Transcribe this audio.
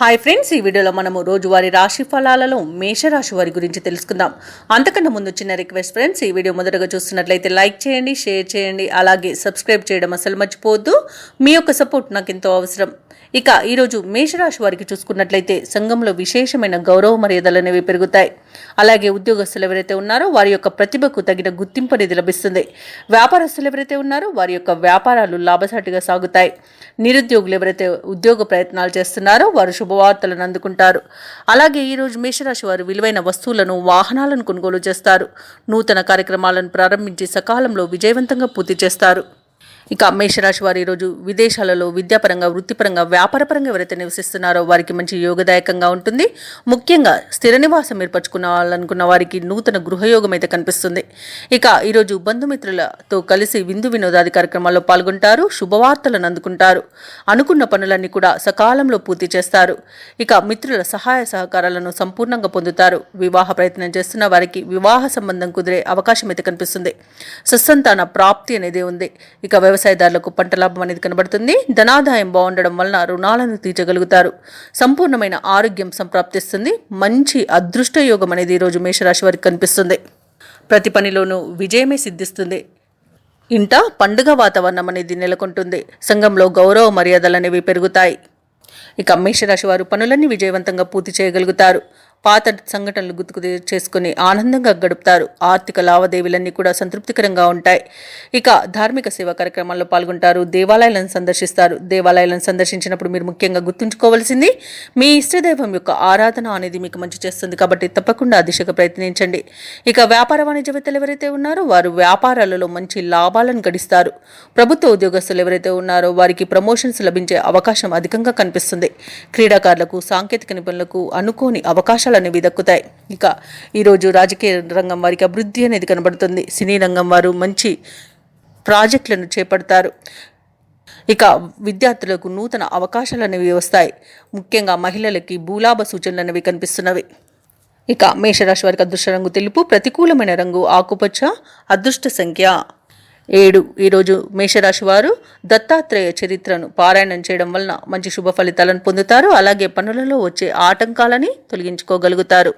Hi friends, ఈ వీడియోలో మనము రోజువారీ రాశి ఫలాలలో మేషరాశి వారి గురించి తెలుసుకుందాం. అంతకన్నా ముందు చిన్న రిక్వెస్ట్ ఫ్రెండ్స్, ఈ వీడియో మొదటగా చూస్తున్నట్లయితే లైక్ చేయండి, షేర్ చేయండి, అలాగే సబ్స్క్రైబ్ చేయడం అసలు మర్చిపోవద్దు. మీ యొక్క సపోర్ట్ నాకు ఎంతో అవసరం. ఇక ఈరోజు మేషరాశి వారికి చూసుకున్నట్లయితే సంఘంలో విశేషమైన గౌరవ మర్యాదలు అనేవి పెరుగుతాయి. అలాగే ఉద్యోగస్తులు ఎవరైతే ఉన్నారో వారి యొక్క ప్రతిభకు తగిన గుర్తింపు అనేది లభిస్తుంది. వ్యాపారస్తులు ఎవరైతే ఉన్నారో వారి యొక్క వ్యాపారాలు లాభసాటిగా సాగుతాయి. నిరుద్యోగులు ఎవరైతే ఉద్యోగ ప్రయత్నాలు చేస్తున్నారో వారు శుభవార్తలను అందుకుంటారు. అలాగే ఈరోజు మేషరాశి వారు విలువైన వస్తువులను, వాహనాలను కొనుగోలు చేస్తారు. నూతన కార్యక్రమాలను ప్రారంభించి సకాలంలో విజయవంతంగా పూర్తి చేస్తారు. ఇక మేషరాశి వారు ఈరోజు విదేశాలలో విద్యాపరంగా, వృత్తిపరంగా, వ్యాపారపరంగా ఎవరైతే నివసిస్తున్నారో వారికి మంచి యోగదాయకంగా ఉంటుంది. ముఖ్యంగా స్థిర నివాసం ఏర్పరచుకోవాలనుకున్న వారికి నూతన గృహయోగం అయితే కనిపిస్తుంది. ఇక ఈరోజు బంధుమిత్రులతో కలిసి విందు వినోదాది కార్యక్రమాల్లో పాల్గొంటారు. శుభవార్తలను అందుకుంటారు. అనుకున్న పనులన్నీ కూడా సకాలంలో పూర్తి చేస్తారు. ఇక మిత్రుల సహాయ సహకారాలను సంపూర్ణంగా పొందుతారు. వివాహ ప్రయత్నం చేస్తున్న వారికి వివాహ సంబంధం కుదిరే అవకాశం అయితే కనిపిస్తుంది. సత్సంతాన ప్రాప్తి అనేది ఉంది. ఇక వ్యవసాయదారులకు పంట లాభం అనేది కనబడుతుంది. ధనాదాయం బాగుండడం వలన రుణాలను తీర్చగలుగుతారు. సంపూర్ణమైన ఆరోగ్యం సంప్రాప్తిస్తుంది. మంచి అదృష్ట యోగం అనేది ఈరోజు మేషరాశి వారికి కనిపిస్తుంది. ప్రతి పనిలోనూ విజయమే సిద్ధిస్తుంది. ఇంట పండుగ వాతావరణం అనేది నెలకొంటుంది. సంఘంలో గౌరవ మర్యాదలు అనేవి పెరుగుతాయి. ఇక మేషరాశి వారు పనులన్నీ విజయవంతంగా పూర్తి చేయగలుగుతారు. పాత సంఘటనలు గుర్తుకు చేసుకుని ఆనందంగా గడుపుతారు. ఆర్థిక లావాదేవీలన్నీ కూడా సంతృప్తికరంగా ఉంటాయి. ఇక ధార్మిక సేవా కార్యక్రమాల్లో పాల్గొంటారు. దేవాలయాలను సందర్శిస్తారు. దేవాలయాలను సందర్శించినప్పుడు మీరు ముఖ్యంగా గుర్తుంచుకోవాల్సింది మీ ఇష్టదైవం యొక్క ఆరాధన అనేది మీకు మంచి చేస్తుంది. కాబట్టి తప్పకుండా ఆ దిశగా ప్రయత్నించండి. ఇక వ్యాపార వాణిజ్యవేత్తలు ఎవరైతే ఉన్నారో వారు వ్యాపారాలలో మంచి లాభాలను గడిస్తారు. ప్రభుత్వ ఉద్యోగస్తులు ఎవరైతే ఉన్నారో వారికి ప్రమోషన్స్ లభించే అవకాశం అధికంగా కనిపిస్తుంది. క్రీడాకారులకు, సాంకేతిక నిపుణులకు అనుకోని అవకాశాలు అనేవి దక్కుతాయి. ఇక ఈరోజు రాజకీయ రంగం వారికి అభివృద్ధి అనేది కనబడుతుంది. సినీ రంగం వారు మంచి ప్రాజెక్టులను చేపడతారు. ఇక విద్యార్థులకు నూతన అవకాశాలు అనేవి వస్తాయి. ముఖ్యంగా మహిళలకి భూలాభ సూచనలు అనేవి కనిపిస్తున్నవి. ఇక మేషరాశి వారికి అదృష్ట రంగు తెలుపు, ప్రతికూలమైన రంగు ఆకుపచ్చ, అదృష్ట సంఖ్య 7. ఈరోజు మేషరాశి వారు దత్తాత్రేయ చరిత్రను పారాయణం చేయడం వలన మంచి శుభ ఫలితాలను పొందుతారు. అలాగే పనులలో వచ్చే ఆటంకాలని తొలగించుకోగలుగుతారు.